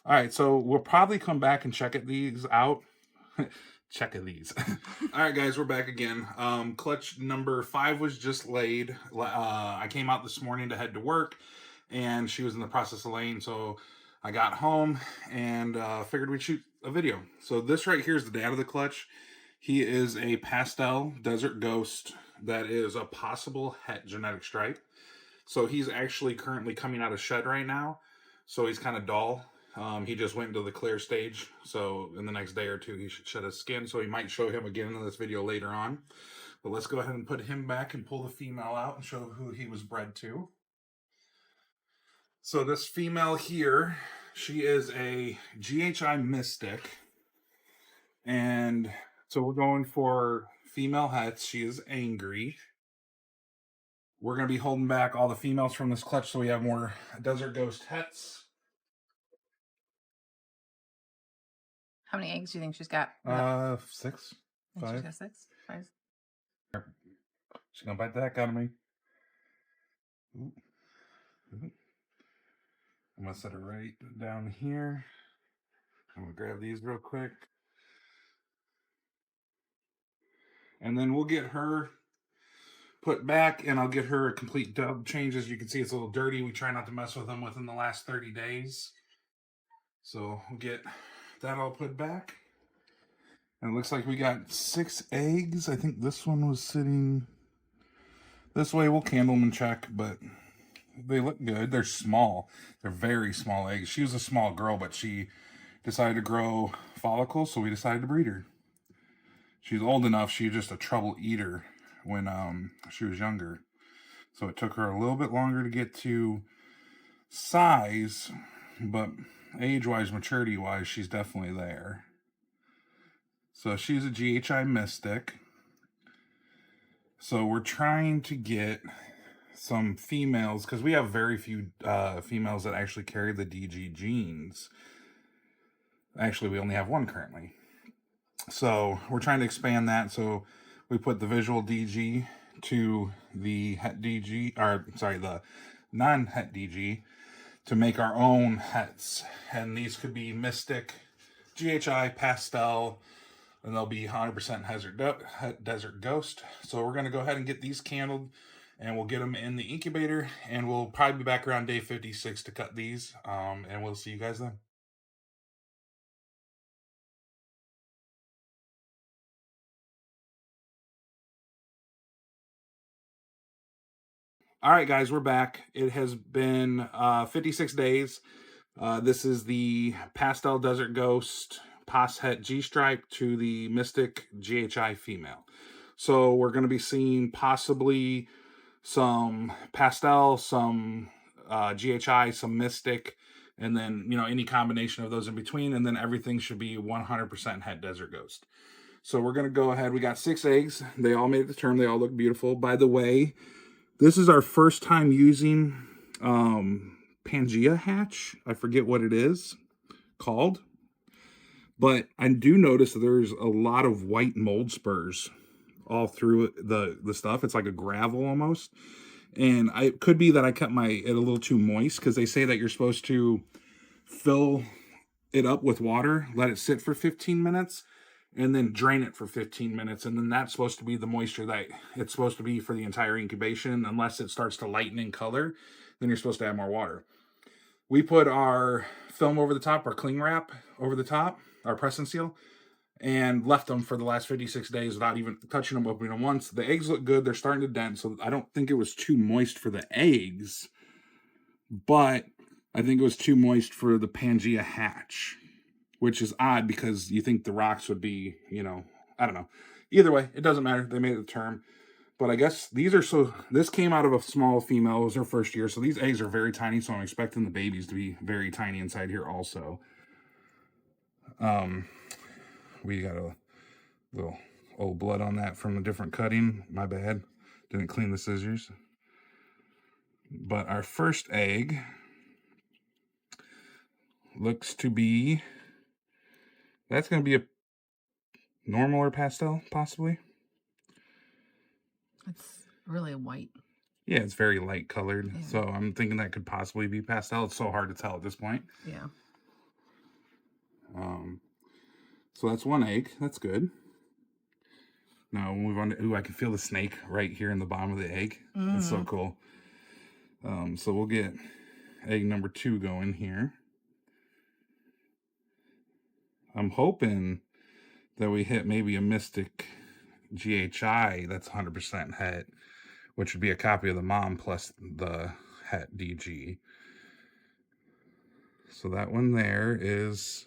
All right, so we'll probably come back and check these out. Check these. All right, guys, we're back again. Clutch number 5 was just laid. I came out this morning to head to work, and she was in the process of laying, so I got home and figured we'd shoot a video. So this right here is the dad of the clutch. He is a pastel desert ghost that is a possible het genetic stripe. So he's actually currently coming out of shed right now. So he's kind of dull. He just went into the clear stage. So in the next day or two, he should shed his skin. So we might show him again in this video later on. But let's go ahead and put him back and pull the female out and show who he was bred to. So this female here, she is a GHI Mystic. And so we're going for female hets. She is angry. We're going to be holding back all the females from this clutch so we have more Desert Ghost hets. How many eggs do you think she's got? 6. 5. She's got 6? 5. She's going to bite the heck out of me. Ooh. Ooh. I'm going to set her right down here. I'm going to grab these real quick. And then we'll get her put back, and I'll get her a complete dub change. As you can see, it's a little dirty. We try not to mess with them within the last 30 days. So we'll get that all put back. And it looks like we got 6 eggs. I think this one was sitting this way. We'll candle them and check, but they look good. They're small. They're very small eggs. She was a small girl, but she decided to grow follicles, so we decided to breed her. She's old enough. She was just a trouble eater when she was younger. So it took her a little bit longer to get to size, but age-wise, maturity-wise, she's definitely there. So she's a GHI Mystic. So we're trying to get some females, because we have very few females that actually carry the DG genes. Actually, we only have one currently. So we're trying to expand that. So we put the visual DG to the het DG, or sorry, the non-het DG to make our own hets. And these could be Mystic, GHI, Pastel, and they'll be 100% Desert Ghost. So we're going to go ahead and get these candled, and we'll get them in the incubator, and we'll probably be back around day 56 to cut these, and we'll see you guys then. All right, guys, we're back. It has been 56 days. This is the Pastel Desert Ghost Pas Het G-Stripe to the Mystic GHI female. So we're going to be seeing possibly some Pastel, some GHI, some Mystic, and then, you know, any combination of those in between, and then everything should be 100% Het Desert Ghost. So we're going to go ahead. We got 6 eggs. They all made the term. They all look beautiful. By the way, this is our first time using Pangea hatch. I forget what it is called. But I do notice that there's a lot of white mold spurs all through the stuff. It's like a gravel almost. And it could be that I kept it a little too moist, because they say that you're supposed to fill it up with water, let it sit for 15 minutes, and then drain it for 15 minutes. And then that's supposed to be the moisture that it's supposed to be for the entire incubation. Unless it starts to lighten in color, then you're supposed to add more water. We put our film over the top, our cling wrap over the top, our press and seal, and left them for the last 56 days without even touching them, opening them once. The eggs look good. They're starting to dent, so I don't think it was too moist for the eggs, but I think it was too moist for the Pangea hatch, which is odd because you think the rocks would be, you know, I don't know. Either way, it doesn't matter. They made the term. But I guess this came out of a small female. It was her first year. So these eggs are very tiny. So I'm expecting the babies to be very tiny inside here also. We got a little old blood on that from a different cutting. My bad. Didn't clean the scissors. But our first egg looks to be, that's going to be a normal or pastel, possibly. It's really white. Yeah, it's very light colored. Yeah. So I'm thinking that could possibly be pastel. It's so hard to tell at this point. Yeah. So that's one egg. That's good. Now we'll move on to, ooh, I can feel the snake right here in the bottom of the egg. That's so cool. So we'll get egg number 2 going here. I'm hoping that we hit maybe a Mystic GHI that's 100% het, which would be a copy of the mom plus the het DG. So that one there is,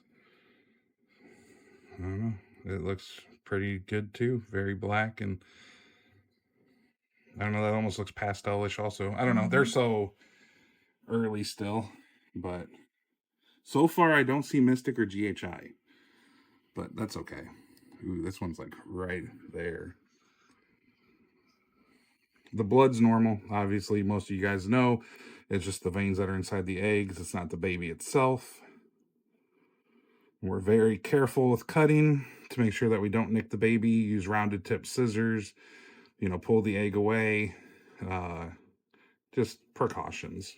I don't know, it looks pretty good too. Very black, and I don't know, that almost looks pastelish also. I don't know, they're so early still, but so far I don't see Mystic or GHI, but that's okay. Ooh, this one's like right there. The blood's normal, obviously. Most of you guys know it's just the veins that are inside the eggs. It's not the baby itself. We're very careful with cutting to make sure that we don't nick the baby. Use rounded tip scissors, pull the egg away. Just precautions.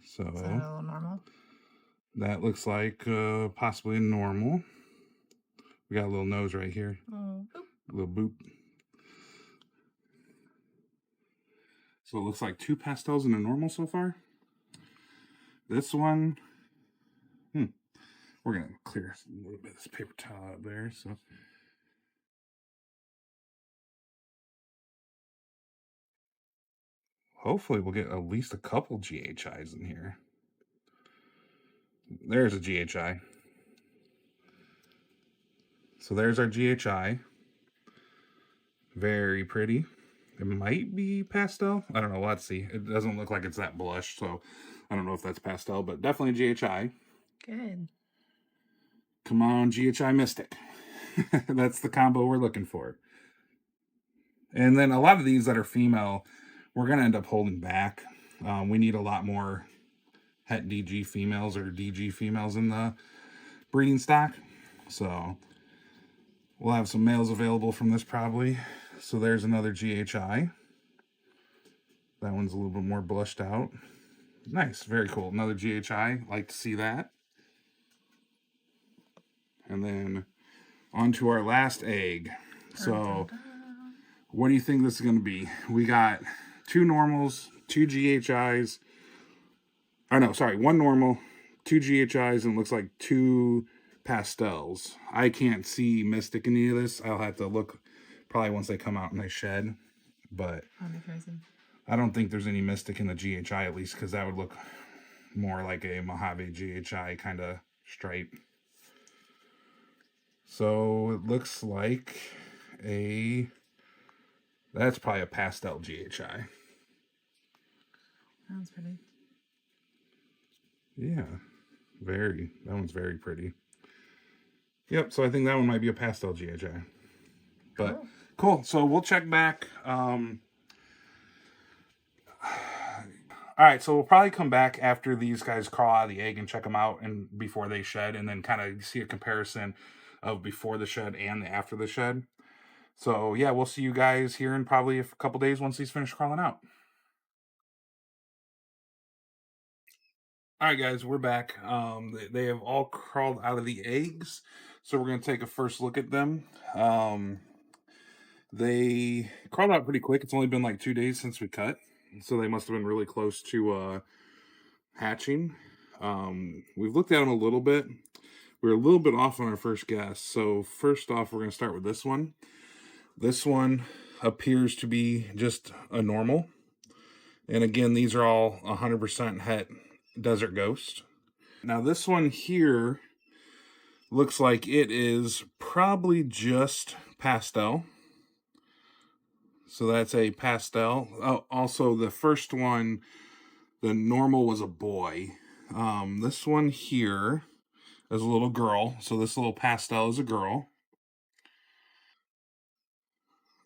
So Is that a little normal? that looks like possibly normal. We got a little nose right here. Oh, boop. A little boop. So it looks like 2 pastels and a normal so far. This one, we're going to clear a little bit of this paper towel out there. So hopefully we'll get at least a couple GHIs in here. There's a GHI. So there's our GHI. Very pretty. It might be pastel. I don't know. Let's see. It doesn't look like it's that blush, so I don't know if that's pastel, but definitely GHI. Good. Come on, GHI Mystic. That's the combo we're looking for. And then a lot of these that are female, we're going to end up holding back. We need a lot more het DG females or DG females in the breeding stock. So we'll have some males available from this probably. So there's another GHI. That one's a little bit more blushed out. Nice, very cool. Another GHI, like to see that. And then on to our last egg. So what do you think this is going to be? We got 2 normals, 2 GHIs. Oh no, sorry, 1 normal, 2 GHIs, and it looks like 2 pastels. I can't see Mystic in any of this. I'll have to look probably once they come out and they shed. But That'd be crazy. I don't think there's any Mystic in the GHI, at least, because that would look more like a Mojave GHI kind of stripe. So it looks like that's probably a pastel GHI. Sounds pretty. Yeah, that one's very pretty. Yep, so I think that one might be a pastel GHI. But cool. So we'll check back. All right, so we'll probably come back after these guys crawl out of the egg and check them out and before they shed, and then kind of see a comparison of before the shed and after the shed. So yeah, we'll see you guys here in probably a couple days once these finish crawling out. All right, guys, we're back. They have all crawled out of the eggs, so we're going to take a first look at them. They crawled out pretty quick. It's only been like 2 days since we cut, so they must have been really close to hatching. We've looked at them a little bit. We were a little bit off on our first guess. So first off, we're going to start with this one. This one appears to be just a normal. And again, these are all 100% het Desert Ghost. Now this one here looks like it is probably just pastel. So that's a pastel. Oh, also the first one, the normal, was a boy. This one here is a little girl. So this little pastel is a girl.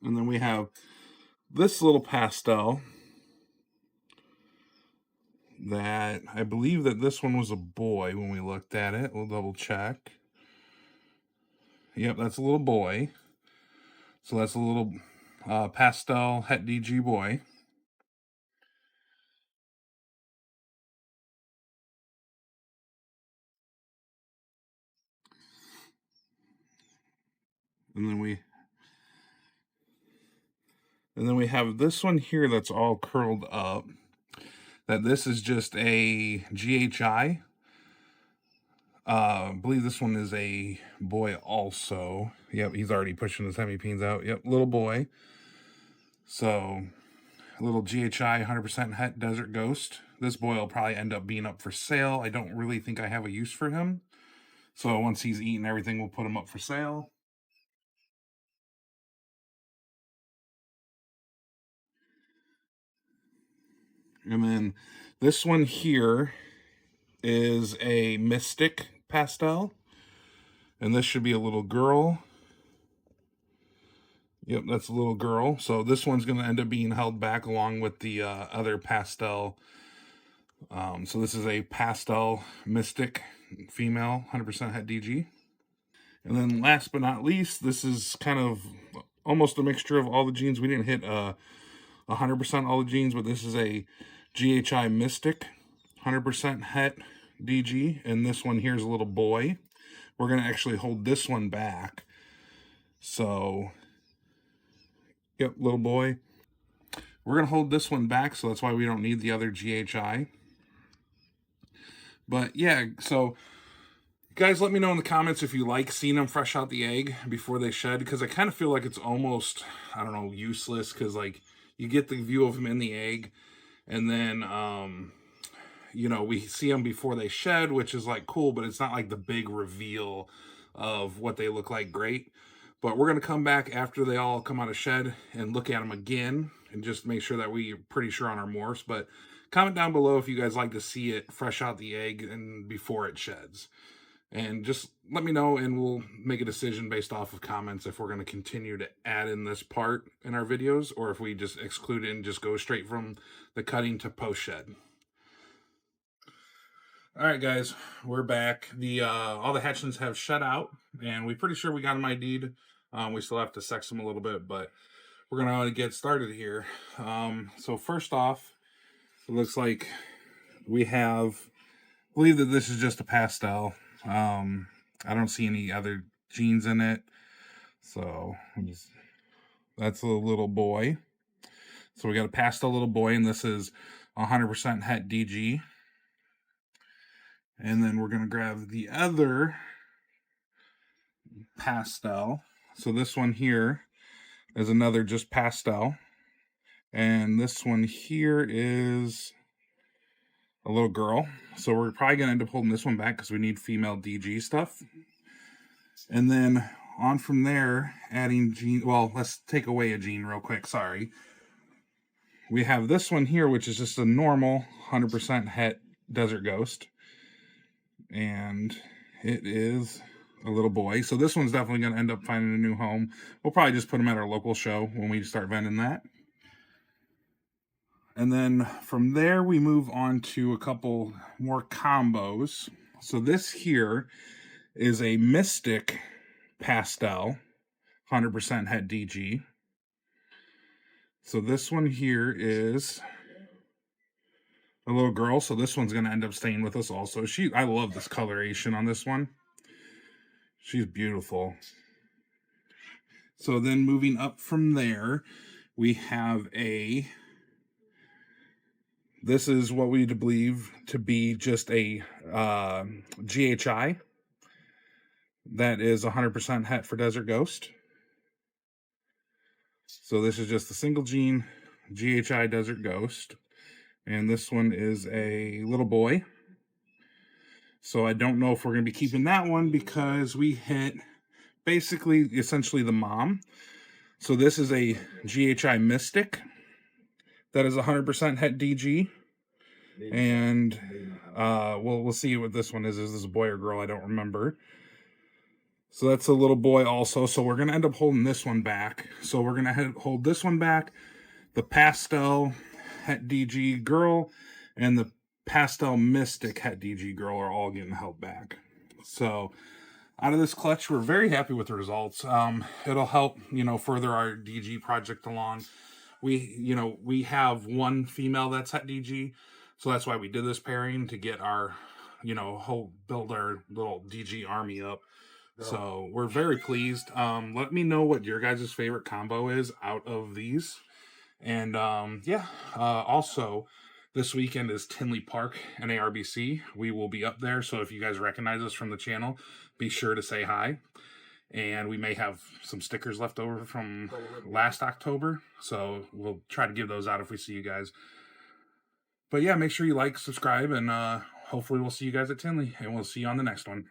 And then we have this little pastel that I believe that this one was a boy when we looked at it. We'll double check. Yep, that's a little boy. So that's a little pastel het DG boy. And then we have this one here that's all curled up. That this is just a GHI. I believe this one is a boy also. Yep, he's already pushing his hemipenes out. Yep, little boy. So, a little GHI 100% Het Desert Ghost. This boy will probably end up being up for sale. I don't really think I have a use for him. So, once he's eaten everything, we'll put him up for sale. And then this one here is a Mystic Pastel. And this should be a little girl. Yep, that's a little girl. So this one's going to end up being held back along with the other pastel. So this is a pastel Mystic female, 100% Het DG. And then last but not least, this is kind of almost a mixture of all the genes. We didn't hit 100% all the genes, but this is a GHI Mystic, 100% Het DG. And this one here is a little boy. We're going to actually hold this one back. So... Yep, little boy. We're going to hold this one back, so that's why we don't need the other GHI. But yeah, so guys, let me know in the comments if you like seeing them fresh out the egg before they shed, because I kind of feel like it's almost, I don't know, useless, because like you get the view of them in the egg, and then you know, we see them before they shed, which is like cool, but it's not like the big reveal of what they look like. Great. But we're going to come back after they all come out of shed and look at them again and just make sure that we're pretty sure on our morphs. But comment down below if you guys like to see it fresh out the egg and before it sheds. And just let me know, and we'll make a decision based off of comments if we're going to continue to add in this part in our videos, or if we just exclude it and just go straight from the cutting to post-shed. All right, guys, we're back. All the hatchlings have shed out, and we're pretty sure we got them ID'd. We still have to sex them a little bit, but we're gonna get started here. So first off, it looks like we have. I believe that this is just a pastel. I don't see any other genes in it, so that's a little boy. So we got a pastel little boy, and this is 100% Het DG. And then we're going to grab the other pastel. So this one here is another just pastel. And this one here is a little girl. So we're probably going to end up holding this one back because we need female DG stuff. And then on from there, adding gene. Well, let's take away a gene real quick. Sorry. We have this one here, which is just a normal 100% Het Desert Ghost. And it is a little boy. So this one's definitely going to end up finding a new home. We'll probably just put him at our local show when we start vending that. And then from there, we move on to a couple more combos. So this here is a Mystic Pastel, 100% Het DG. So this one here is a little girl, so this one's going to end up staying with us also. I love this coloration on this one. She's beautiful. So then moving up from there, we have this is what we believe to be just a GHI. That is 100% Het for Desert Ghost. So this is just a single gene GHI Desert Ghost. And this one is a little boy. So I don't know if we're going to be keeping that one because we hit basically essentially the mom. So this is a GHI Mystic. That is 100% Het DG. And we'll see what this one is. Is this a boy or girl? I don't remember. So that's a little boy also. So we're going to end up holding this one back. So we're going to hold this one back. The pastel Het DG girl and the pastel Mystic Het DG girl are all getting held back. So out of this clutch, we're very happy with the results. It'll help, further our DG project along. We have one female that's Het DG, so that's why we did this pairing to get our, build our little DG army up. So we're very pleased. Let me know what your guys' favorite combo is out of these. And yeah, also this weekend is Tinley Park and ARBC. We will be up there. So if you guys recognize us from the channel, be sure to say hi. And we may have some stickers left over from last October. So we'll try to give those out if we see you guys. But yeah, make sure you like, subscribe, and hopefully we'll see you guys at Tinley. And we'll see you on the next one.